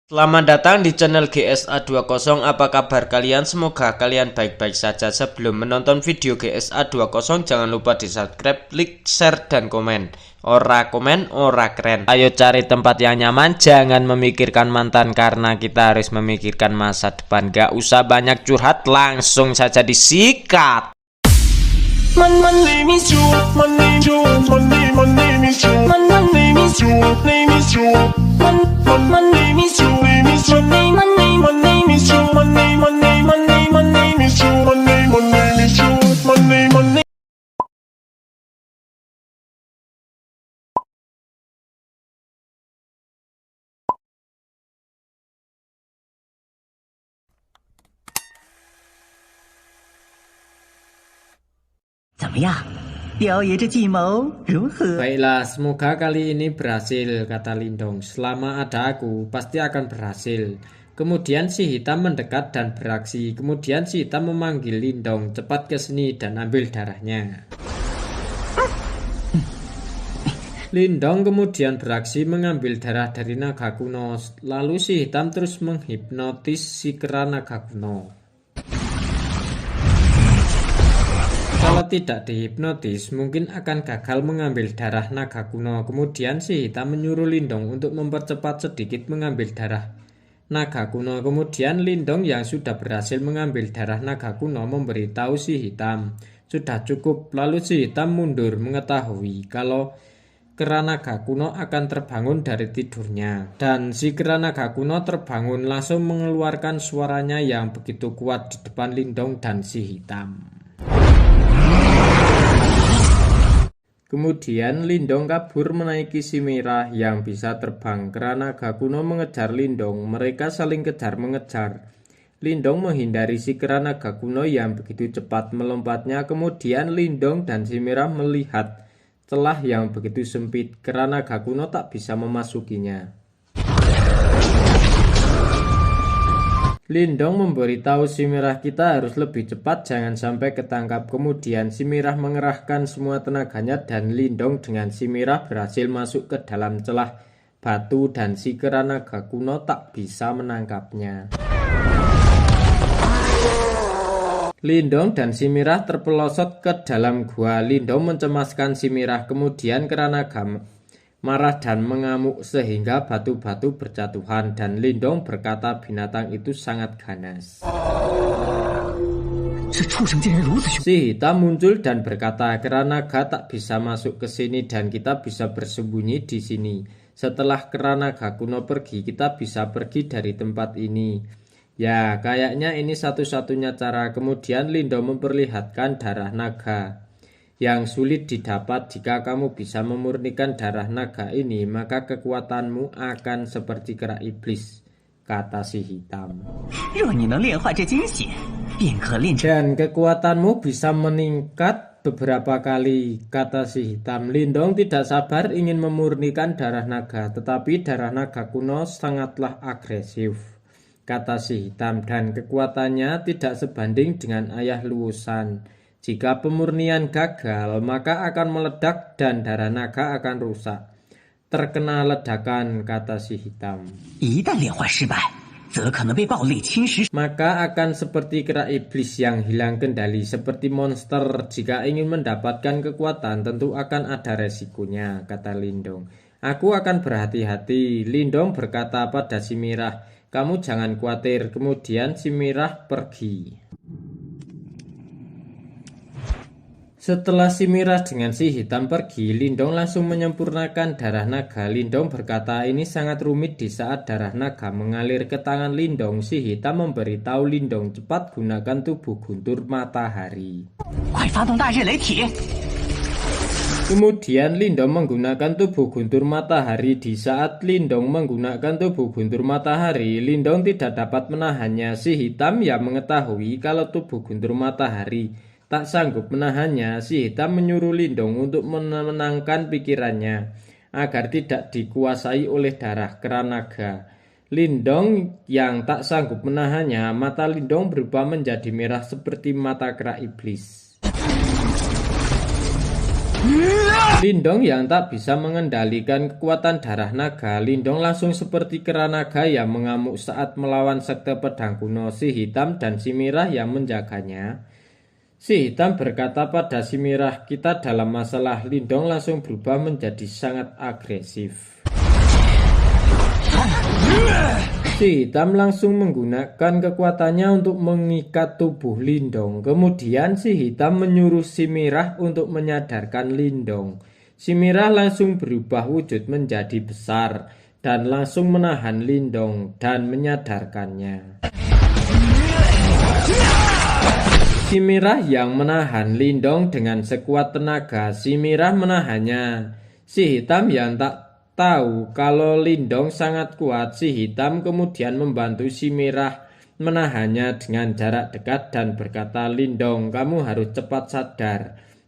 Selamat datang di channel GSA20. Apa kabar kalian? Semoga kalian baik-baik saja. Sebelum menonton video GSA20, jangan lupa di subscribe, like, share, dan komen. Ora komen, ora keren. Ayo cari tempat yang nyaman, jangan memikirkan mantan karena kita harus memikirkan masa depan. Gak usah banyak curhat, langsung saja disikat. My name is Joe. My name is Joe. My name is Joe. My name is Joe. Name is Joe. My name is Joe. Name is Joe. My name is Joe. My name is Joe. My name is Joe. My name. 怎么样，雕爷这计谋如何？ Baiklah, semoga kali ini berhasil, kata Lindong. Selama ada aku, pasti akan berhasil. Kemudian si hitam mendekat dan beraksi. Kemudian si hitam memanggil Lindong, cepat ke sini dan ambil darahnya. Lindong kemudian beraksi mengambil darah dari naga kuno. Lalu si hitam terus menghipnotis si kera naga kuno. Kalau tidak dihipnotis, mungkin akan gagal mengambil darah naga kuno. Kemudian si hitam menyuruh Lindong untuk mempercepat sedikit mengambil darah naga kuno. Kemudian Lindong yang sudah berhasil mengambil darah naga kuno memberitahu si hitam, sudah cukup. Lalu si hitam mundur mengetahui kalau kera naga kuno akan terbangun dari tidurnya. Dan si kera naga kuno terbangun langsung mengeluarkan suaranya yang begitu kuat di depan Lindong dan si hitam. Kemudian Lindong kabur menaiki si merah yang bisa terbang. Kera naga kuno mengejar Lindong. Mereka saling kejar-mengejar. Lindong menghindari si kera naga kuno yang begitu cepat melompatnya. Kemudian Lindong dan si merah melihat celah yang begitu sempit. Kera naga kuno tak bisa memasukinya. Lindong memberitahu si merah, kita harus lebih cepat, jangan sampai ketangkap. Kemudian si merah mengerahkan semua tenaganya dan Lindong dengan si merah berhasil masuk ke dalam celah batu dan si kera naga kuno tak bisa menangkapnya. Lindong dan si merah terpelosok ke dalam gua. Lindong mencemaskan si merah, kemudian kera naga marah dan mengamuk sehingga batu-batu berjatuhan dan Lindong berkata binatang itu sangat ganas. Si hitam muncul dan berkata, kera naga tak bisa masuk ke sini dan kita bisa bersembunyi di sini. Setelah kera naga kuno pergi, kita bisa pergi dari tempat ini. Ya, kayaknya ini satu-satunya cara. Kemudian Lindong memperlihatkan darah naga yang sulit didapat. Jika kamu bisa memurnikan darah naga ini, maka kekuatanmu akan seperti kera iblis, kata si hitam. Dan kekuatanmu bisa meningkat beberapa kali, kata si hitam. Lindong tidak sabar ingin memurnikan darah naga, tetapi darah naga kuno sangatlah agresif, kata si hitam, dan kekuatannya tidak sebanding dengan ayah luusan. Jika pemurnian gagal, maka akan meledak dan darah naga akan rusak. Terkena ledakan, kata si hitam. Maka akan seperti kera iblis yang hilang kendali, seperti monster. Jika ingin mendapatkan kekuatan, tentu akan ada resikonya, kata Lindong. Aku akan berhati-hati. Lindong berkata pada si merah, kamu jangan khawatir. Kemudian si merah pergi. Setelah si merah dengan si hitam pergi, Lindong langsung menyempurnakan darah naga. Lindong berkata ini sangat rumit. Di saat darah naga mengalir ke tangan Lindong, si hitam memberitahu Lindong cepat gunakan tubuh guntur matahari. Kemudian Lindong menggunakan tubuh guntur matahari. Di saat Lindong menggunakan tubuh guntur matahari, Lindong tidak dapat menahannya. Si hitam yang mengetahui kalau tubuh guntur matahari tak sanggup menahannya, si hitam menyuruh Lindong untuk menenangkan pikirannya agar tidak dikuasai oleh darah kera naga. Lindong yang tak sanggup menahannya, mata Lindong berubah menjadi merah seperti mata kera iblis. Lindong yang tak bisa mengendalikan kekuatan darah naga, Lindong langsung seperti kera naga yang mengamuk saat melawan sekte pedang kuno si hitam dan si merah yang menjaganya. Si hitam berkata pada si merah, kita dalam masalah. Lindong langsung berubah menjadi sangat agresif. Si hitam langsung menggunakan kekuatannya untuk mengikat tubuh Lindong. Kemudian si hitam menyuruh si merah untuk menyadarkan Lindong. Si merah langsung berubah wujud menjadi besar dan langsung menahan Lindong dan menyadarkannya. Si merah yang menahan Lindong dengan sekuat tenaga. Si merah menahannya. Si hitam yang tak tahu kalau Lindong sangat kuat, si hitam kemudian membantu si merah menahannya dengan jarak dekat dan berkata, Lindong, kamu harus cepat sadar.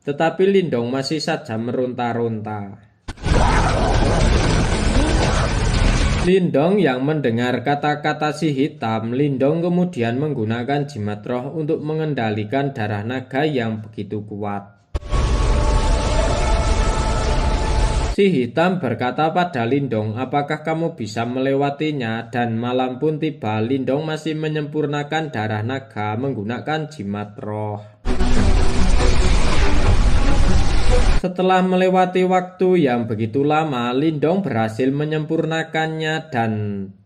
Tetapi Lindong masih saja meronta-ronta. Lindong yang mendengar kata-kata si hitam, Lindong kemudian menggunakan jimat roh untuk mengendalikan darah naga yang begitu kuat. Si hitam berkata pada Lindong, apakah kamu bisa melewatinya? Dan malam pun tiba, Lindong masih menyempurnakan darah naga menggunakan jimat roh. Setelah melewati waktu yang begitu lama, Lindong berhasil menyempurnakannya dan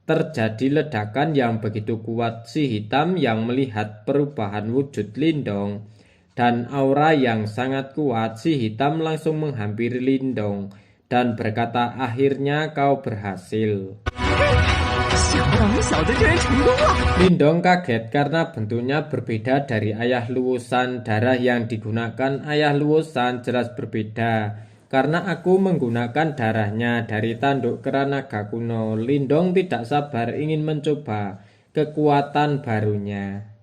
terjadi ledakan yang begitu kuat. Si hitam yang melihat perubahan wujud Lindong dan aura yang sangat kuat, si hitam langsung menghampiri Lindong dan berkata, akhirnya kau berhasil. Lindong kaget karena bentuknya berbeda dari ayah Luosan. Darah yang digunakan ayah Luosan jelas berbeda. Karena aku menggunakan darahnya dari tanduk kera naga kuno, Lindong tidak sabar ingin mencoba kekuatan barunya.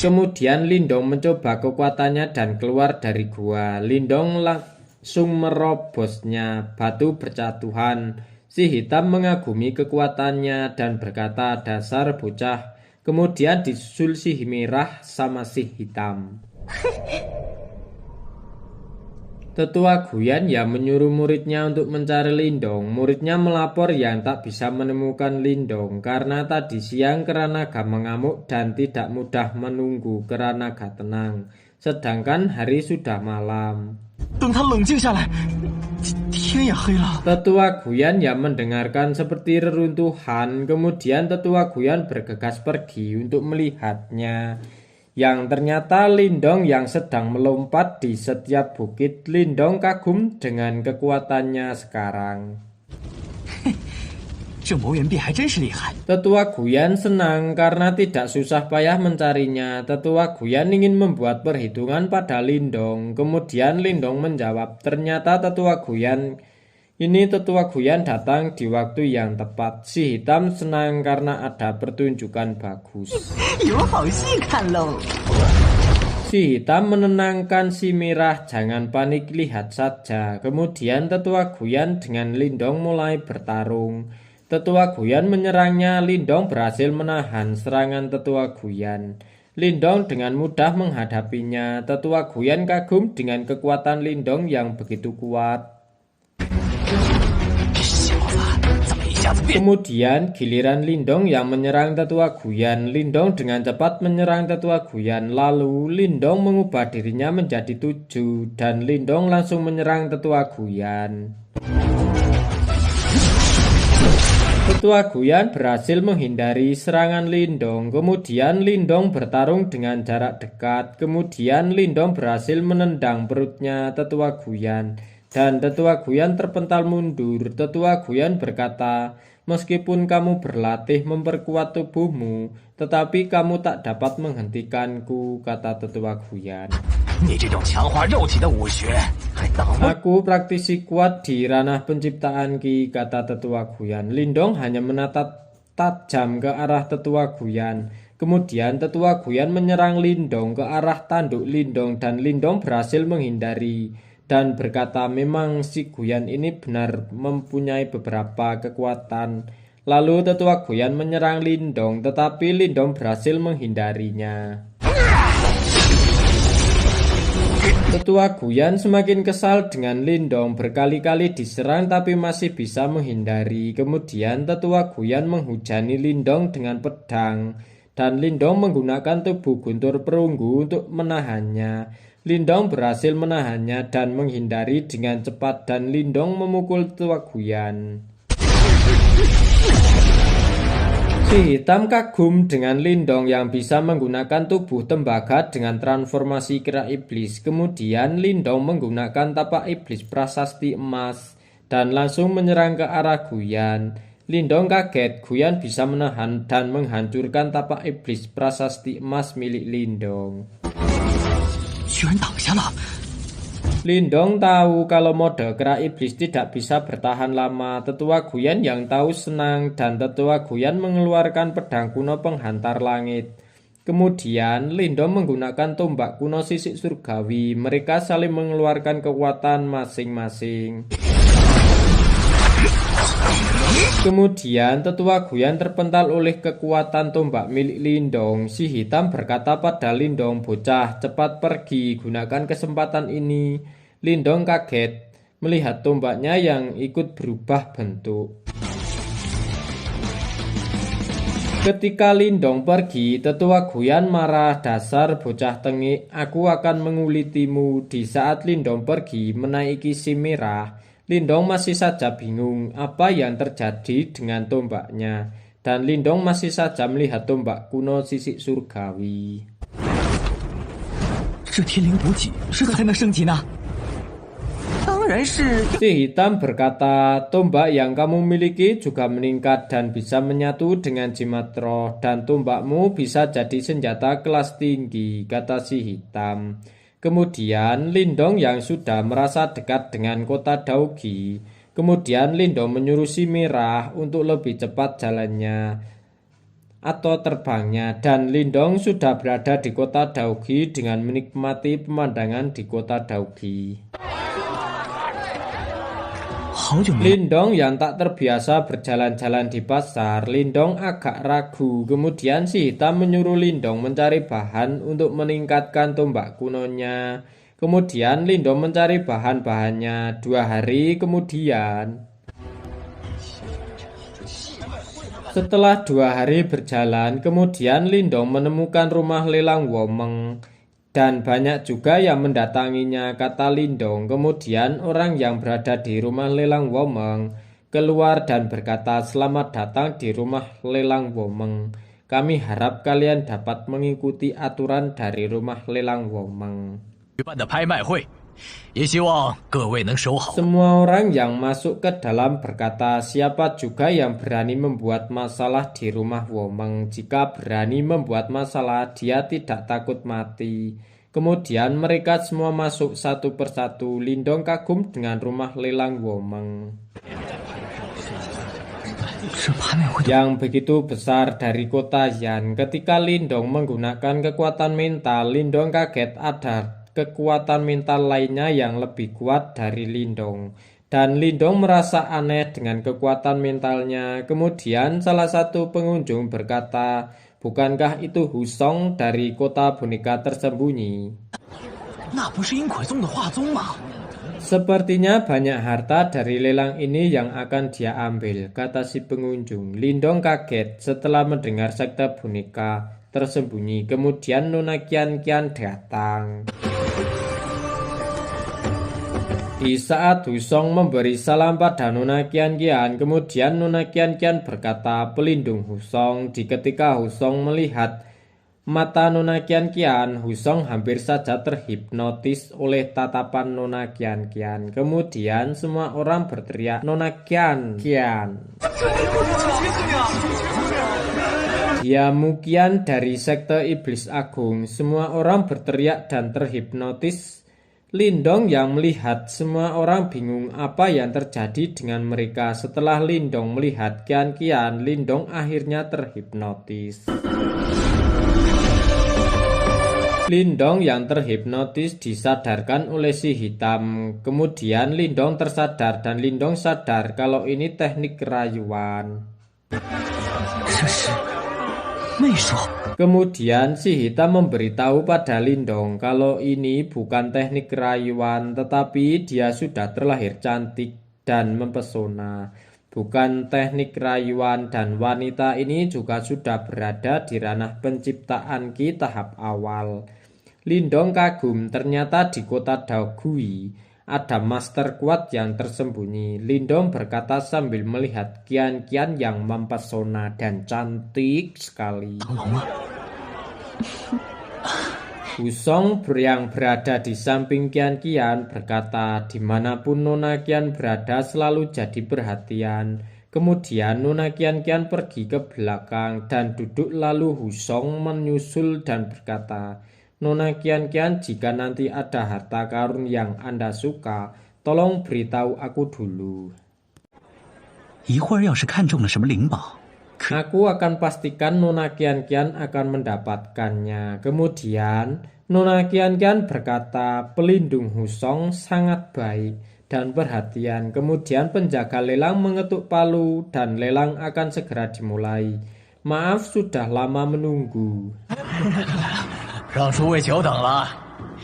Kemudian Lindong mencoba kekuatannya dan keluar dari gua. Lindong langsung merobosnya, batu berjatuhan. Si hitam mengagumi kekuatannya dan berkata, dasar bocah. Kemudian disusul si merah sama si hitam. Tetua Guyan yang menyuruh muridnya untuk mencari Lindong. Muridnya melapor yang tak bisa menemukan Lindong karena tadi siang kera naga mengamuk dan tidak mudah menunggu kera naga tenang. Sedangkan hari sudah malam. Tetua Guyan yang mendengarkan seperti reruntuhan. Kemudian Tetua Guyan bergegas pergi untuk melihatnya. Yang ternyata Lindong yang sedang melompat di setiap bukit. Lindong kagum dengan kekuatannya sekarang. Tetua Guyan senang karena tidak susah payah mencarinya. Tetua Guyan ingin membuat perhitungan pada Lindong. Kemudian Lindong menjawab, ternyata Tetua Guyan datang di waktu yang tepat. Si hitam senang karena ada pertunjukan bagus. Si hitam menenangkan si merah, jangan panik, lihat saja. Kemudian Tetua Guyan dengan Lindong mulai bertarung. Tetua Guyan menyerangnya, Lindong berhasil menahan serangan Tetua Guyan. Lindong dengan mudah menghadapinya. Tetua Guyan kagum dengan kekuatan Lindong yang begitu kuat. Kemudian giliran Lindong yang menyerang Tetua Guyan. Lindong dengan cepat menyerang Tetua Guyan. Lalu Lindong mengubah dirinya menjadi 7 dan Lindong langsung menyerang Tetua Guyan. Tetua Guyan berhasil menghindari serangan Lindong. Kemudian Lindong bertarung dengan jarak dekat. Kemudian Lindong berhasil menendang perutnya Tetua Guyan. Dan Tetua Guyan terpental mundur. Tetua Guyan berkata, meskipun kamu berlatih memperkuat tubuhmu, tetapi kamu tak dapat menghentikanku, kata Tetua Guyan. Aku praktisi kuat di ranah penciptaan Ki, kata Tetua Guyan. Lindong hanya menatap tajam ke arah Tetua Guyan. Kemudian Tetua Guyan menyerang Lindong ke arah tanduk Lindong dan Lindong berhasil menghindari. Dan berkata, memang si Guyan ini benar mempunyai beberapa kekuatan. Lalu Tetua Guyan menyerang Lindong, tetapi Lindong berhasil menghindarinya. Tetua Guyan semakin kesal dengan Lindong, berkali-kali diserang tapi masih bisa menghindari. Kemudian Tetua Guyan menghujani Lindong dengan pedang dan Lindong menggunakan tubuh guntur perunggu untuk menahannya. Lindong berhasil menahannya dan menghindari dengan cepat dan Lindong memukul Tetua Guyan. Si Hitam kagum dengan Lindong yang bisa menggunakan tubuh tembaga dengan transformasi kera iblis. Kemudian Lindong menggunakan tapak iblis prasasti emas dan langsung menyerang ke arah Guyan. Lindong kaget Guyan bisa menahan dan menghancurkan tapak iblis prasasti emas milik Lindong. 居然挡下了！ Lindong tahu kalau mode kera iblis tidak bisa bertahan lama. Tetua Guyan yang tahu senang dan Tetua Guyan mengeluarkan pedang kuno penghantar langit. Kemudian Lindong menggunakan tombak kuno sisik surgawi. Mereka saling mengeluarkan kekuatan masing-masing. Kemudian Tetua Guyan terpental oleh kekuatan tombak milik Lindong. Si Hitam berkata pada Lindong, "Bocah, cepat pergi, gunakan kesempatan ini." Lindong kaget melihat tombaknya yang ikut berubah bentuk. Ketika Lindong pergi, Tetua Guyan marah, "Dasar bocah tengik, aku akan mengulitimu." Di saat Lindong pergi menaiki si merah, Lindong masih saja bingung apa yang terjadi dengan tombaknya. Dan Lindong masih saja melihat tombak kuno sisik surgawi. 这天灵补给是何才能升级呢？当然是 Si Hitam berkata, "Tombak yang kamu miliki juga meningkat dan bisa menyatu dengan jimat roh. Dan tombakmu bisa jadi senjata kelas tinggi," kata si Hitam. Kemudian Lindong yang sudah merasa dekat dengan kota Daugi. Kemudian Lindong menyuruh si merah untuk lebih cepat jalannya atau terbangnya. Dan Lindong sudah berada di kota Daugi dengan menikmati pemandangan di kota Daugi. Lindong yang tak terbiasa berjalan-jalan di pasar, Lindong agak ragu. Kemudian si Hitam menyuruh Lindong mencari bahan untuk meningkatkan tombak kunonya. Kemudian Lindong mencari bahan-bahannya. 2 hari kemudian, setelah 2 hari berjalan, kemudian Lindong menemukan rumah lelang Womeng. Dan banyak juga yang mendatanginya, kata Lindong. Kemudian orang yang berada di rumah lelang Womeng keluar dan berkata, "Selamat datang di rumah lelang Womeng. Kami harap kalian dapat mengikuti aturan dari rumah lelang Womeng." 举办的拍卖会，也希望各位能守好。 Semua orang yang masuk ke dalam berkata, "Siapa juga yang berani membuat masalah di rumah Womeng? Jika berani membuat masalah, dia tidak takut mati." Kemudian mereka semua masuk satu persatu. Lindong kagum dengan rumah lelang Womeng yang begitu besar dari kota Yan. Ketika Lindong menggunakan kekuatan mental, Lindong kaget ada kekuatan mental lainnya yang lebih kuat dari Lindong. Dan Lindong merasa aneh dengan kekuatan mentalnya. Kemudian salah satu pengunjung berkata, "Bukankah itu Husong dari kota boneka tersembunyi?" 那不是殷奎宗的画宗吗？ Sepertinya banyak harta dari lelang ini yang akan dia ambil, kata si pengunjung. Lindong kaget setelah mendengar sekte boneka tersembunyi. Kemudian Nona Kian-Kian datang. Di saat Husong memberi salam pada Nona Kian-Kian, kemudian Nona Kian-Kian berkata, "Pelindung Husong." Di ketika Husong melihat mata Nona Kian-Kian, Husong hampir saja terhipnotis oleh tatapan Nona Kian-Kian. Kemudian semua orang berteriak, "Nona Kian-Kian." Dia Mukian dari sekte Iblis Agung. Semua orang berteriak dan terhipnotis. Lindong yang melihat semua orang bingung apa yang terjadi dengan mereka. Setelah Lindong melihat Kian-Kian, Lindong akhirnya terhipnotis. Lindong yang terhipnotis disadarkan oleh si Hitam. Kemudian Lindong tersadar dan Lindong sadar kalau ini teknik rayuan. 没说。 Kemudian si hitam memberitahu pada Lindong kalau ini bukan teknik rayuan, tetapi dia sudah terlahir cantik dan mempesona. Bukan teknik rayuan, dan wanita ini juga sudah berada di ranah penciptaan Ki tahap awal. Lindong kagum, ternyata di kota Daogui ada master kuat yang tersembunyi. Lindong berkata sambil melihat kian-kian yang mempesona dan cantik sekali. Husong yang berada di samping Kian-Kian berkata, dimanapun Nona Kian berada selalu jadi perhatian. Kemudian Nona Kian-Kian pergi ke belakang dan duduk, lalu Husong menyusul dan berkata, Nona Kian-Kian, jika nanti ada harta karun yang Anda suka, tolong beritahu aku dulu. 一会儿要是看中了什么灵宝， Aku akan pastikan Nona Kian-Kian akan mendapatkannya. Kemudian Nona Kian-Kian berkata, pelindung Husong sangat baik dan perhatian. Kemudian penjaga lelang mengetuk palu dan lelang akan segera dimulai. Maaf sudah lama menunggu. 让诸位久等了。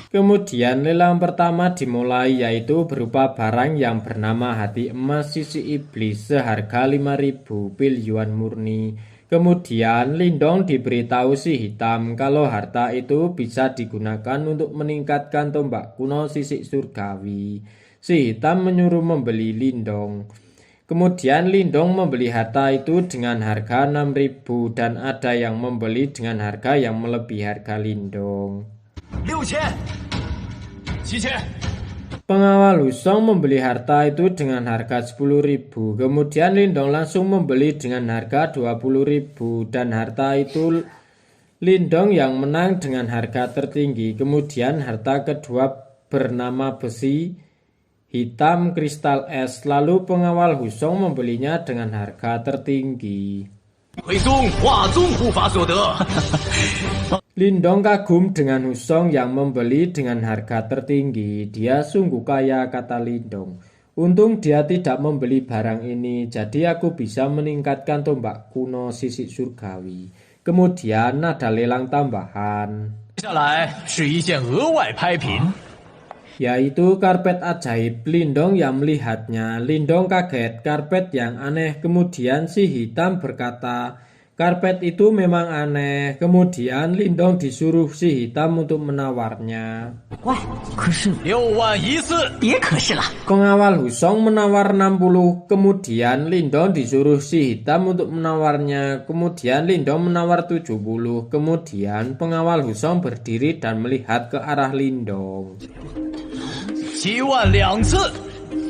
Kemudian lelang pertama dimulai, yaitu berupa barang yang bernama hati emas sisi iblis seharga 5.000 pil yuan murni. Kemudian Lindong diberitahu si hitam kalau harta itu bisa digunakan untuk meningkatkan tombak kuno sisik surgawi. Si hitam menyuruh membeli Lindong. Kemudian Lindong membeli harta itu dengan harga 6.000 dan ada yang membeli dengan harga yang melebihi harga Lindong. 6000、7000。 Pengawal Husong membeli harta itu dengan harga 10.000. Kemudian Lindong langsung membeli dengan harga 20.000 dan harta itu Lindong yang menang dengan harga tertinggi. Kemudian harta kedua bernama besi hitam kristal es. Lalu pengawal Husong membelinya dengan harga tertinggi. 回宗化宗护法所得。 Lindong kagum dengan Husong yang membeli dengan harga tertinggi. Dia sungguh kaya, kata Lindong. Untung dia tidak membeli barang ini, jadi aku bisa meningkatkan tombak kuno sisik surgawi. Kemudian ada lelang tambahan, 接下来是一件额外拍品， yaitu karpet ajaib. Lindong yang melihatnya. Lindong kaget, karpet yang aneh. Kemudian si hitam berkata, karpet itu memang aneh. Kemudian Lindong disuruh si hitam untuk menawarnya. 喂，可是6万一次。 别可是了， Pengawal Husong menawar 60. Kemudian Lindong disuruh si hitam untuk menawarnya. Kemudian Lindong menawar 70. Kemudian pengawal Husong berdiri dan melihat ke arah Lindong. 7万2次。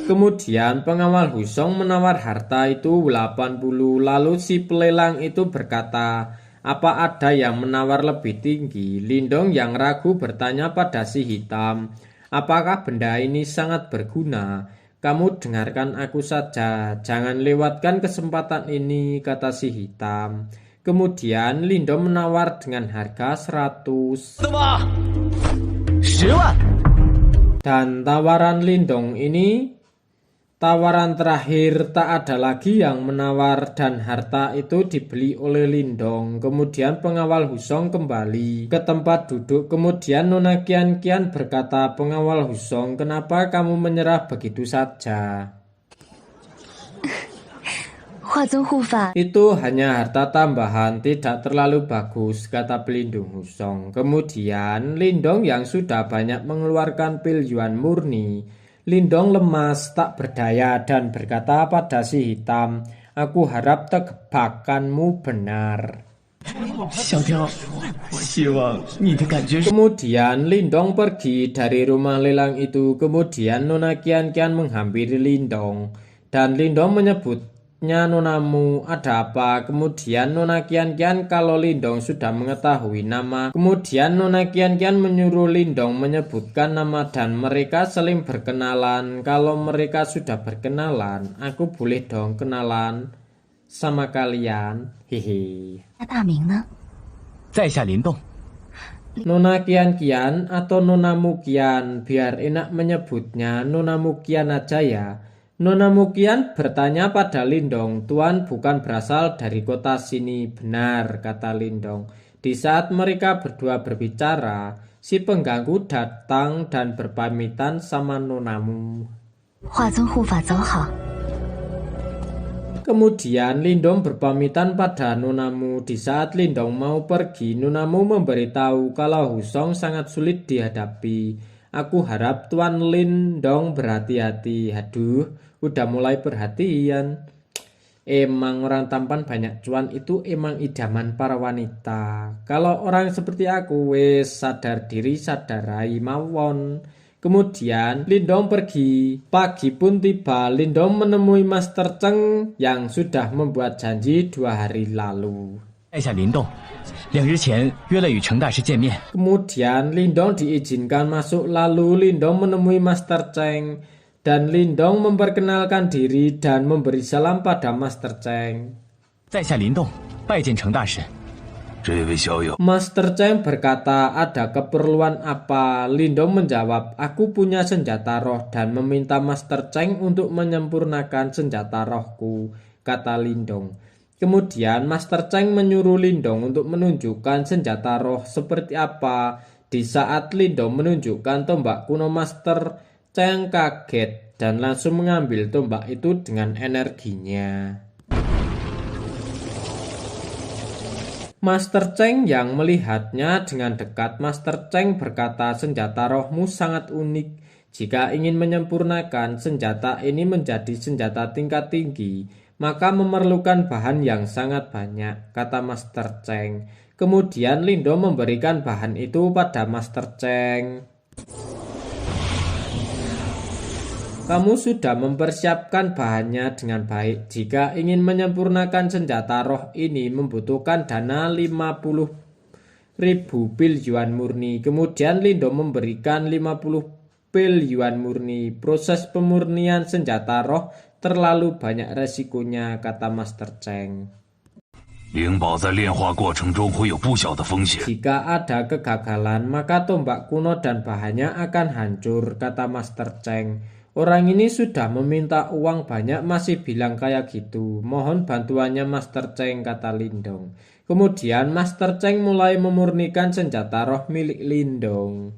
Kemudian pengawal Husong menawar harta itu 80. Lalu si pelelang itu berkata, apa ada yang menawar lebih tinggi? Lindong yang ragu bertanya pada si hitam, apakah benda ini sangat berguna? Kamu dengarkan aku saja, jangan lewatkan kesempatan ini, kata si hitam. Kemudian Lindong menawar dengan harga 100. 怎么？ 10万。 Dan tawaran Lindong ini tawaran terakhir, tak ada lagi yang menawar dan harta itu dibeli oleh Lindong. Kemudian pengawal Husong kembali ke tempat duduk. Kemudian Nona Kian-Kian berkata, pengawal Husong, kenapa kamu menyerah begitu saja? 化宗护法 Itu hanya harta tambahan, tidak terlalu bagus, kata pelindung Husong. Kemudian Lindong yang sudah banyak mengeluarkan pil yuan murni, Lindong lemas, tak berdaya dan berkata pada si hitam, aku harap tebakanmu benar. 小雕，希望你的感觉是 Kemudian Lindong pergi dari rumah lelang itu. Kemudian Nona Kian-Kian menghampiri Lindong dan Lindong menyebutnya, nonamu, ada apa? Kemudian Nona Kian-Kian kalau Lindong sudah mengetahui nama. Kemudian Nona Kian-Kian menyuruh Lindong menyebutkan nama dan mereka saling berkenalan. Kalau mereka sudah berkenalan, aku boleh dong kenalan sama kalian. Hehe. 那大名呢？ 在下林动， Nona Kian-Kian atau Nonamu Kian, biar enak menyebutnya Nonamu Kian aja ya. Nona Mukian bertanya pada Lindong, "Tuan bukan berasal dari kota sini." "Benar," kata Lindong. Di saat mereka berdua berbicara, si pengganggu datang dan berpamitan sama nonamu. 华尊护法走好。 Kemudian Lindong berpamitan pada nonamu. Di saat Lindong mau pergi, nonamu memberitahu kalau Husong sangat sulit dihadapi. "Aku harap Tuan Lindong berhati-hati." Aduh, udah mulai perhatian. Emang orang tampan banyak cuan itu emang idaman para wanita. Kalau orang seperti aku, wes sadar diri sadar rai mawon. Kemudian Lindong pergi. Pagi pun tiba. Lindong menemui Master Cheng yang sudah membuat janji 2 hari lalu. 在下林动，2日前约了与程大师见面。 Kemudian Lindong diizinkan masuk, lalu Lindong menemui Master Cheng. Dan Lindong memperkenalkan diri dan memberi salam pada Master Cheng. 在下林动，拜见程大师。 这位小友， Master Cheng berkata, "Ada keperluan apa?" Lindong menjawab, "Aku punya senjata roh dan meminta Master Cheng untuk menyempurnakan senjata rohku," kata Lindong. Kemudian Master Cheng menyuruh Lindong untuk menunjukkan senjata roh seperti apa. Di saat Lindong menunjukkan tombak kuno, Master Cheng kaget dan langsung mengambil tombak itu dengan energinya. Master Cheng yang melihatnya dengan dekat, Master Cheng berkata, "Senjata rohmu sangat unik. Jika ingin menyempurnakan senjata ini menjadi senjata tingkat tinggi, maka memerlukan bahan yang sangat banyak," kata Master Cheng. Kemudian Lindong memberikan bahan itu pada Master Cheng. "Kamu sudah mempersiapkan bahannya dengan baik. Jika ingin menyempurnakan senjata roh ini membutuhkan dana 50.000 pil yuan murni." Kemudian Lindong memberikan 50 pil yuan murni. "Proses pemurnian senjata roh terlalu banyak resikonya," kata Master Cheng. 灵宝在炼化过程中会有不小的风险。 "Jika ada kegagalan, maka tombak kuno dan bahannya akan hancur," kata Master Cheng. "Orang ini sudah meminta uang banyak masih bilang kayak gitu. Mohon bantuannya Master Cheng," kata Lindong. Kemudian Master Cheng mulai memurnikan senjata roh milik Lindong.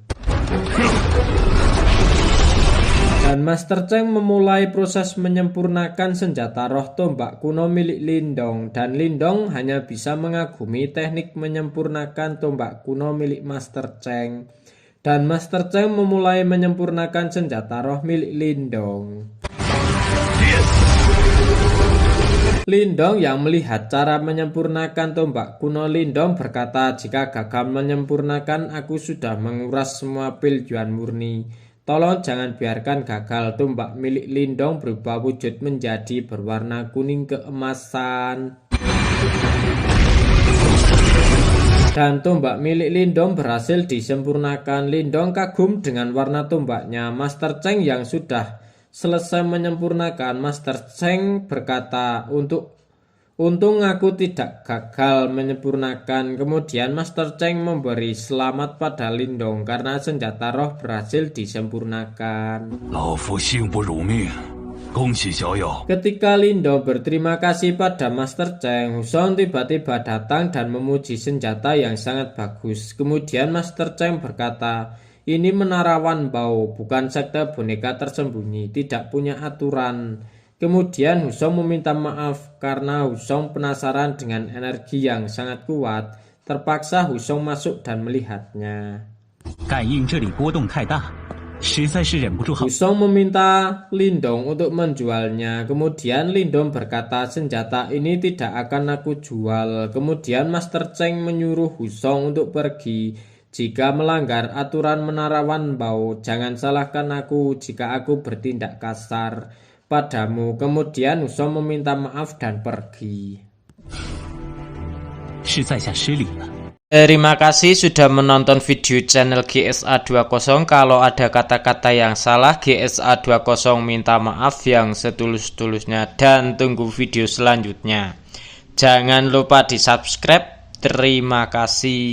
Dan Master Cheng memulai proses menyempurnakan senjata roh tombak kuno milik Lindong. Dan Lindong hanya bisa mengagumi teknik menyempurnakan tombak kuno milik Master Cheng. Dan Master Cheng memulai menyempurnakan senjata roh milik Lindong. Lindong yang melihat cara menyempurnakan tombak kuno Lindong berkata, "Jika gagal menyempurnakan, aku sudah menguras semua pil yuan murni. Tolong jangan biarkan gagal." Tombak milik Lindong berubah wujud menjadi berwarna kuning keemasan. Dan tombak milik Lindong berhasil disempurnakan. Lindong kagum dengan warna tombaknya. Master Cheng yang sudah selesai menyempurnakan, Master Cheng berkata, Untung aku tidak gagal menyempurnakan." Kemudian Master Cheng memberi selamat pada Lindong karena senjata roh berhasil disempurnakan. 老夫幸不辱命，恭喜小友。 Ketika Lindong berterima kasih pada Master Cheng, Husong tiba-tiba datang dan memuji senjata yang sangat bagus. Kemudian Master Cheng berkata, "Ini Menara Wan Bao, bukan sekte boneka tersembunyi, tidak punya aturan." Kemudian Husong meminta maaf karena Husong penasaran dengan energi yang sangat kuat. Terpaksa Husong masuk dan melihatnya. 感应这里波动太大，实在是忍不住好。 Husong meminta Lindong untuk menjualnya. Kemudian Lindong berkata, "Senjata ini tidak akan aku jual." Kemudian Master Cheng menyuruh Husong untuk pergi. "Jika melanggar aturan Menara Wan Bao, jangan salahkan aku jika aku bertindak kasar padamu." Kemudian Husong meminta maaf dan pergi. 是在下失礼了。 Terima kasih sudah menonton video channel GSA20. Kalau ada kata-kata yang salah, GSA20 minta maaf yang setulus-tulusnya dan tunggu video selanjutnya. Jangan lupa di subscribe. Terima kasih.